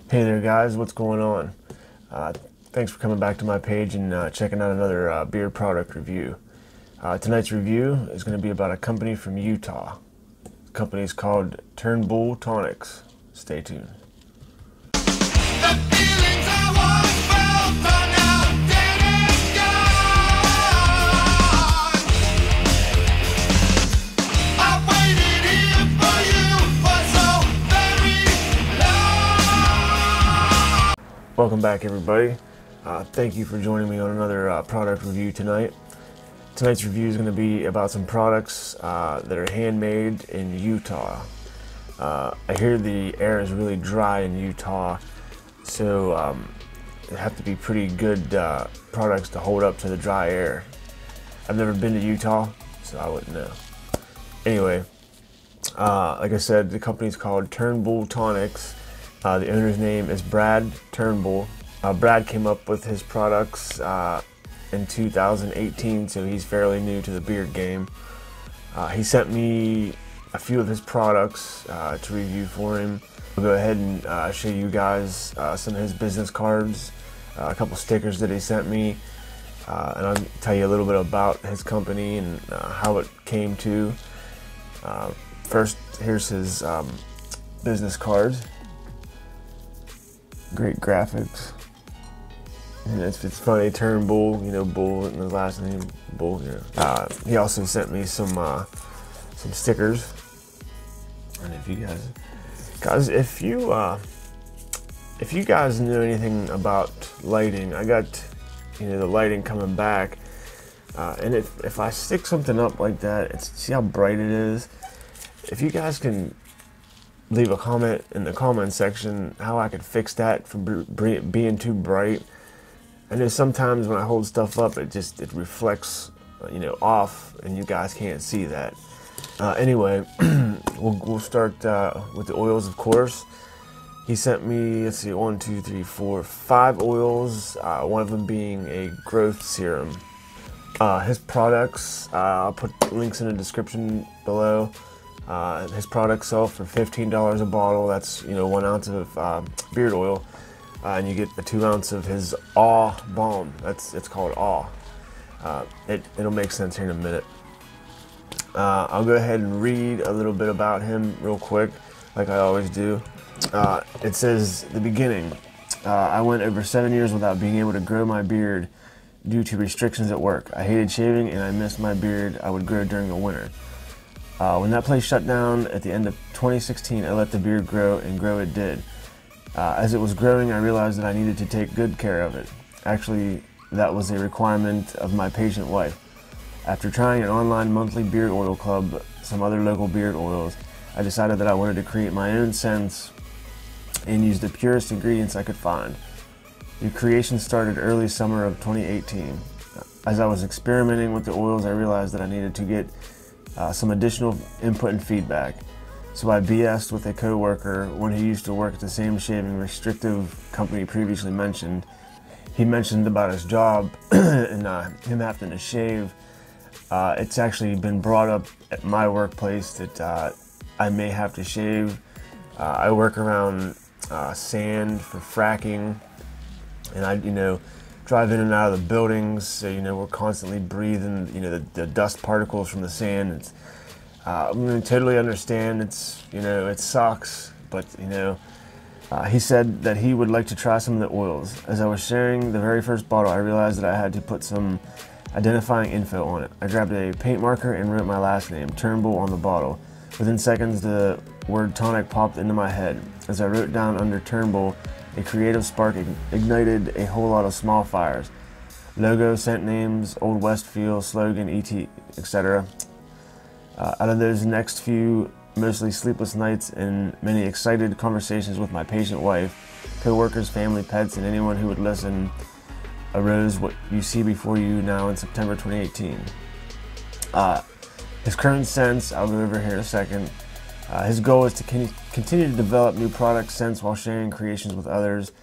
Hey there guys, what's going on? Thanks for coming back to my page and checking out another beard product review. Tonight's review is going to be about a company from Utah. The company is called Turnbull Tonics. Stay tuned. Welcome back everybody. Thank you for joining me on another product review tonight. Tonight's review is going to be about some products that are handmade in Utah. I hear the air is really dry in Utah, so it have to be pretty good products to hold up to the dry air. I've never been to Utah, so I wouldn't know. Anyway, like I said, the company's called Turnbull Tonics. The owner's name is Brad Turnbull. Brad came up with his products in 2018, so he's fairly new to the beard game. He sent me a few of his products to review for him. I'll go ahead and show you guys some of his business cards, a couple stickers that he sent me, and I'll tell you a little bit about his company and how it came to. First, here's his business cards. Great graphics. And it's funny, Turnbull, you know, Bull and his last name, Bull. You know. He also sent me some stickers. And if you guys, if you guys know anything about lighting, I got, you know, the lighting coming back, and if I stick something up like that, see how bright it is. If you guys can leave a comment in the comment section how I could fix that from being too bright. I know sometimes when I hold stuff up, it reflects, you know, off, and you guys can't see that. Anyway, we'll start with the oils, of course. He sent me, let's see, 1, 2, 3, 4, 5 oils. One of them being a growth serum. His products, I'll put links in the description below. His products sell for $15 a bottle. That's, you know, 1 ounce of beard oil, and you get a 2 ounce of his Awe balm. It's called Awe. It'll make sense here in a minute. I'll go ahead and read a little bit about him real quick, like I always do. It says, the beginning. I went over 7 years without being able to grow my beard due to restrictions at work. I hated shaving and I missed my beard I would grow during the winter. When that place shut down at the end of 2016, I let the beard grow, and grow it did. As it was growing, I realized that I needed to take good care of it. Actually, that was a requirement of my patient wife. After trying an online monthly beard oil club, some other local beard oils, I decided that I wanted to create my own scents and use the purest ingredients I could find. The creation started early summer of 2018. As I was experimenting with the oils, I realized that I needed to get some additional input and feedback. So I BS'd with a co-worker when he used to work at the same shaving restrictive company previously mentioned. He mentioned about his job and him having to shave. It's actually been brought up at my workplace that I may have to shave. I work around sand for fracking, and I, you know, drive in and out of the buildings, so, you know, we're constantly breathing, you know, the dust particles from the sand. I mean, totally understand. It's, you know, it sucks, but, you know, he said that he would like to try some of the oils. As I was sharing the very first bottle, I realized that I had to put some identifying info on it. I grabbed a paint marker and wrote my last name, Turnbull, on the bottle. Within seconds, the word tonic popped into my head. As I wrote down under Turnbull, a creative spark ignited a whole lot of small fires. Logo, scent names, Old West feel, slogan, etc. Out of those next few, mostly sleepless nights and many excited conversations with my patient wife, co-workers, family, pets, and anyone who would listen, arose what you see before you now in September 2018. His current scents, I'll go over here in a second. His goal is to continue to develop new product scents while sharing creations with others.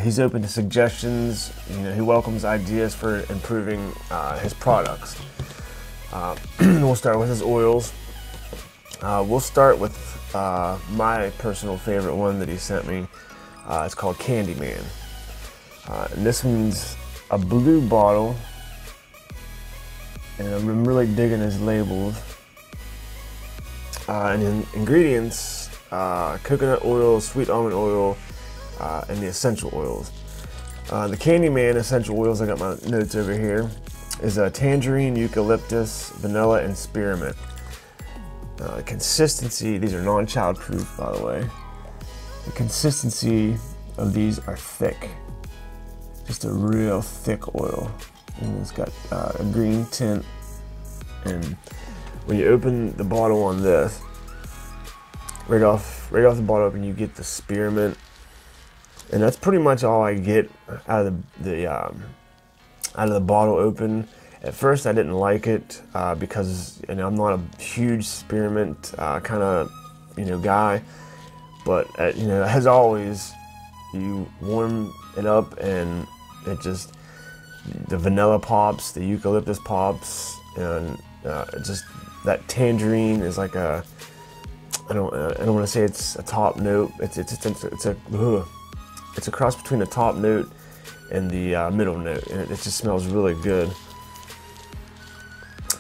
He's open to suggestions. You know, he welcomes ideas for improving his products. We'll start with his oils. We'll start with my personal favorite one that he sent me. It's called Candyman. And this one's a blue bottle, and I'm really digging his labels. And in ingredients, coconut oil, sweet almond oil, and the essential oils. The Candyman essential oils, I got my notes over here, is tangerine, eucalyptus, vanilla, and spearmint. Consistency, these are non-child proof, by the way. The consistency of these are thick. Just a real thick oil. And it's got a green tint. And when you open the bottle on this, right off the bottle open, you get the spearmint. And that's pretty much all I get out of the bottle open. At first, I didn't like it because I'm not a huge spearmint kind of guy. But as always, you warm it up and it just, the vanilla pops, the eucalyptus pops, and just that tangerine is like a, I don't want to say it's a top note. It's a cross between the top note and the middle note, and it just smells really good.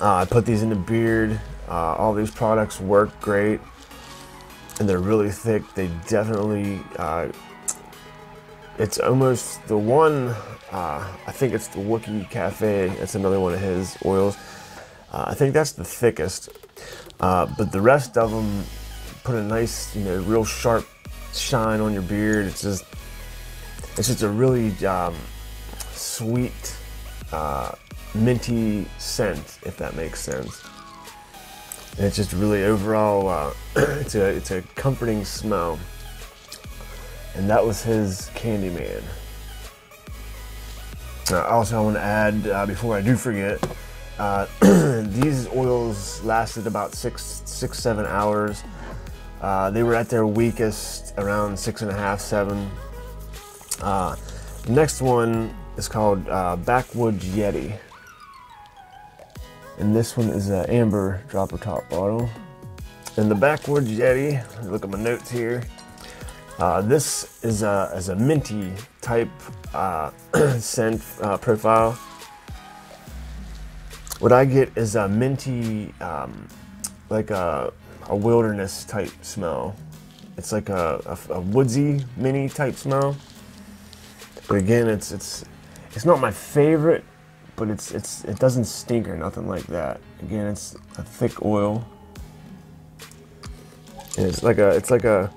I put these in the beard. All these products work great, and they're really thick. They definitely, it's almost the one, I think it's the Wookie Cafe. It's another one of his oils. I think that's the thickest, but the rest of them put a nice, real sharp shine on your beard. It's just a really sweet, minty scent, if that makes sense. And it's just really overall, it's a comforting smell. And that was his Candyman. Also, I want to add, before I do forget, these oils lasted about 6-7 hours. They were at their weakest around 6.5, 7. The next one is called Backwoods Yeti. And this one is an amber dropper top bottle. And the Backwoods Yeti, look at my notes here. This is a minty type scent profile. What I get is a minty, like a wilderness type smell. It's like a woodsy mini type smell. But again, it's not my favorite, but it doesn't stink or nothing like that. Again, it's a thick oil. And it's like a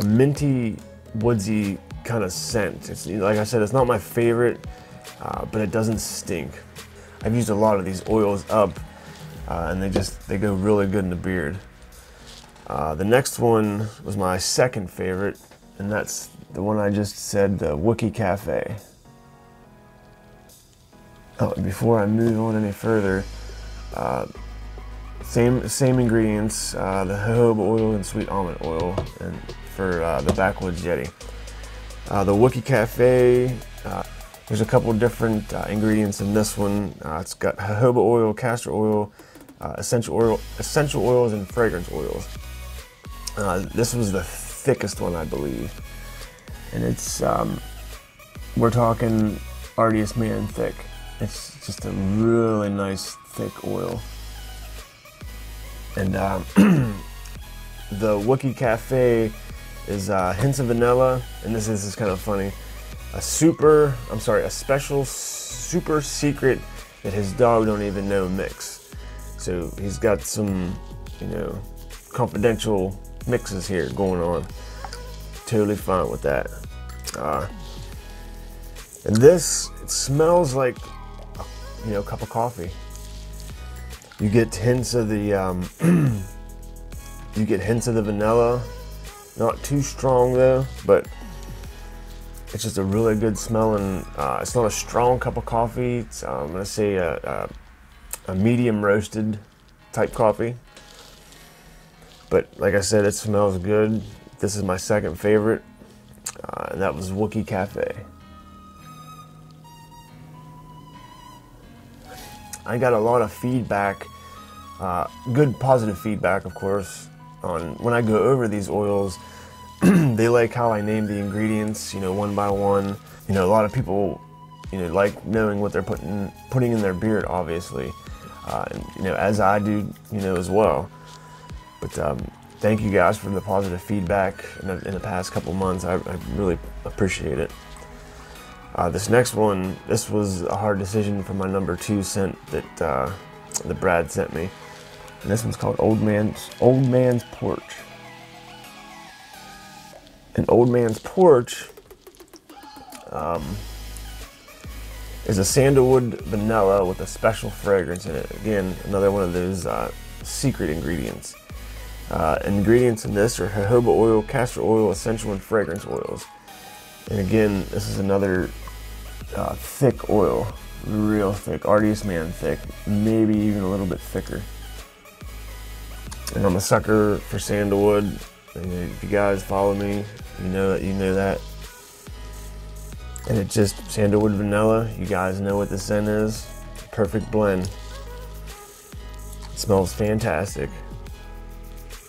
minty, woodsy kind of scent. It's, like I said, it's not my favorite, but it doesn't stink. I've used a lot of these oils up, and they go really good in the beard. The next one was my second favorite, and that's the one I just said, the Wookie Cafe. Oh, before I move on any further, same ingredients, the jojoba oil and sweet almond oil, and for the Backwoods Yeti. The Wookie Cafe, there's a couple different ingredients in this one. It's got jojoba oil, castor oil, essential oils, and fragrance oils. This was the thickest one, I believe. And it's, we're talking Artiest Man thick. It's just a really nice thick oil. And the Wookie Cafe is hints of vanilla, and this is kind of funny. A special super secret that his dog don't even know mix. So he's got some, confidential mixes here going on. Totally fine with that. And this, it smells like, a cup of coffee. You get hints of the, vanilla. Not too strong though, but it's just a really good smelling. It's not a strong cup of coffee. It's, I'm gonna say a medium roasted type coffee. But like I said, it smells good. This is my second favorite, and that was Wookie Cafe. I got a lot of feedback, good positive feedback, of course, on when I go over these oils, They like how I name the ingredients, you know, one by one. You know, a lot of people, you know, like knowing what they're putting in their beard, obviously, and, you know, as I do, you know, as well. But thank you guys for the positive feedback in the past couple months. I really appreciate it. This next one, this was a hard decision for my number 2 scent that Brad sent me, and this one's called Old Man's Porch. And Old Man's Porch is a sandalwood vanilla with a special fragrance in it. Again, another one of those secret ingredients. Ingredients in this are jojoba oil, castor oil, essential and fragrance oils. And again, this is another thick oil, real thick, Artist Man thick, maybe even a little bit thicker. And I'm a sucker for sandalwood. And if you guys follow me, you know that. And it's just sandalwood vanilla. You guys know what the scent is. Perfect blend. It smells fantastic.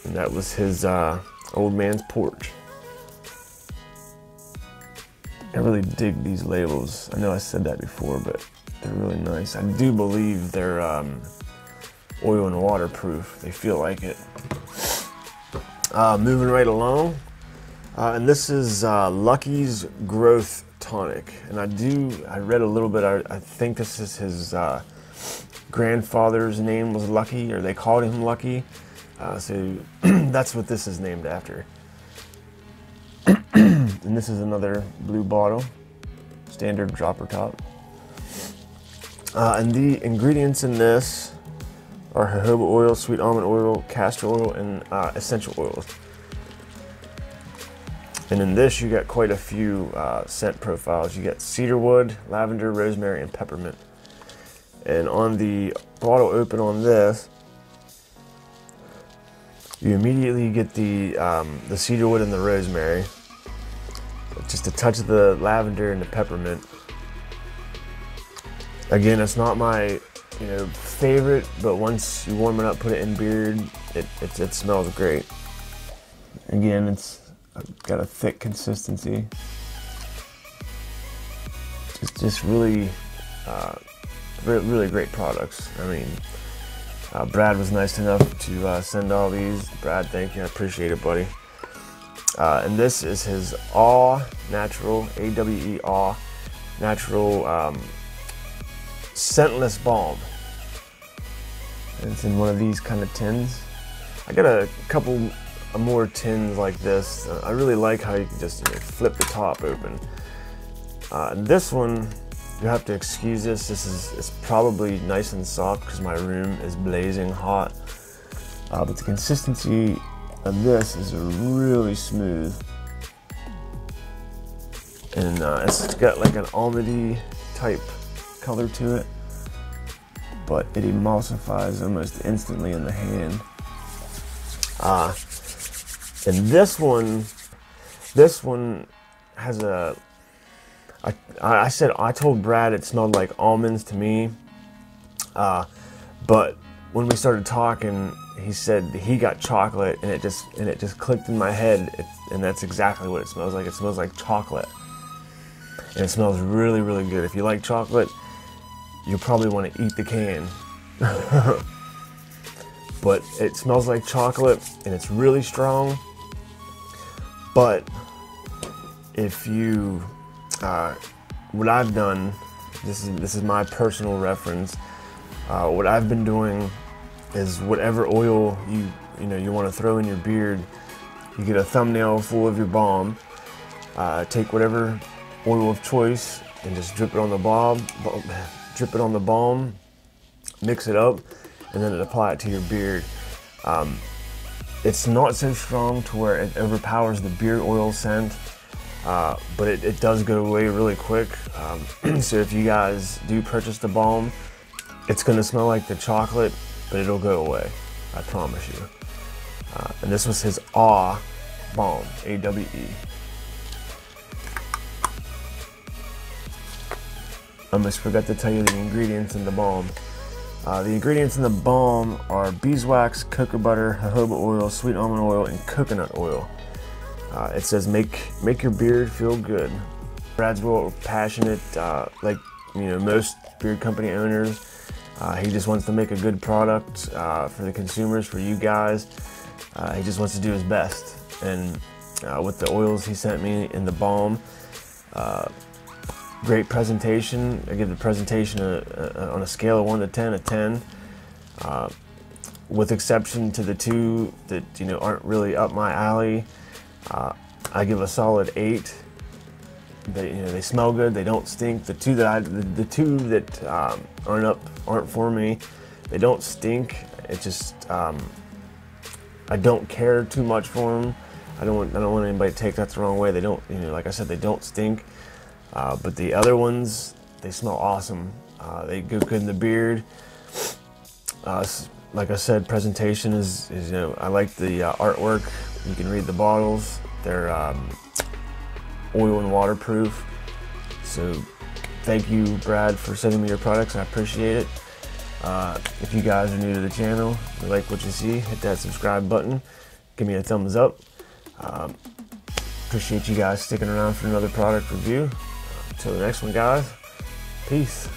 And that was his Old Man's Porch. I really dig these labels. I know I said that before, but they're really nice. I do believe they're oil and waterproof. They feel like it. Moving right along. And this is Lucky's Growth Tonic. And I read a little bit. I think this is his grandfather's name was Lucky, or they called him Lucky. So that's what this is named after. And this is another blue bottle, standard dropper top. And the ingredients in this are jojoba oil, sweet almond oil, castor oil, and essential oils. And in this, you get quite a few scent profiles. You get cedarwood, lavender, rosemary, and peppermint. And on the bottle open on this, you immediately get the cedarwood and the rosemary. Just a touch of the lavender and the peppermint. Again, it's not my favorite, but once you warm it up, put it in beard, it smells great. Again, it's got a thick consistency. Just really, really great products. I mean, Brad was nice enough to send all these. Brad, thank you. I appreciate it, buddy. And this is his Awe Natural, A-W-E, Awe Natural Scentless Balm. And it's in one of these kind of tins. I got a couple more tins like this. I really like how you can just flip the top open. This one, you have to excuse this. It's probably nice and soft because my room is blazing hot. But the consistency of this is really smooth. And it's got like an almondy type color to it, but it emulsifies almost instantly in the hand. And this one has a, I told Brad it smelled like almonds to me, but when we started talking, he said he got chocolate, and it just clicked in my head, and that's exactly what it smells like. It smells like chocolate, and it smells really, really good. If you like chocolate, you'll probably want to eat the can. But it smells like chocolate, and it's really strong. But if you, what I've done, this is my personal reference. What I've been doing is whatever oil you want to throw in your beard, you get a thumbnail full of your balm. Take whatever oil of choice and just drip it on the balm, mix it up, and then apply it to your beard. It's not so strong to where it overpowers the beard oil scent, but it does go away really quick. So if you guys do purchase the balm, it's going to smell like the chocolate, but it'll go away, I promise you. And this was his Awe Balm, A-W-E. I almost forgot to tell you the ingredients in the balm. The ingredients in the balm are beeswax, cocoa butter, jojoba oil, sweet almond oil, and coconut oil. It says, make your beard feel good. Brad's real passionate, like most beard company owners. He just wants to make a good product for the consumers, for you guys. He just wants to do his best. And with the oils he sent me and the balm, great presentation. I give the presentation on a scale of 1 to 10, a 10. With exception to the two that aren't really up my alley, I give a solid 8. They smell good. They don't stink. The two that aren't for me. They don't stink. It just I don't care too much for them. I don't want anybody to take that the wrong way. They don't, like I said, they don't stink. But the other ones, they smell awesome. They go good in the beard. Like I said, presentation is I like the artwork. You can read the bottles. They're oil and waterproof. So thank you, Brad, for sending me your products. I appreciate it. If you guys are new to the channel, if you like what you see, hit that subscribe button. Give me a thumbs up. Appreciate you guys sticking around for another product review. Until the next one, guys. Peace.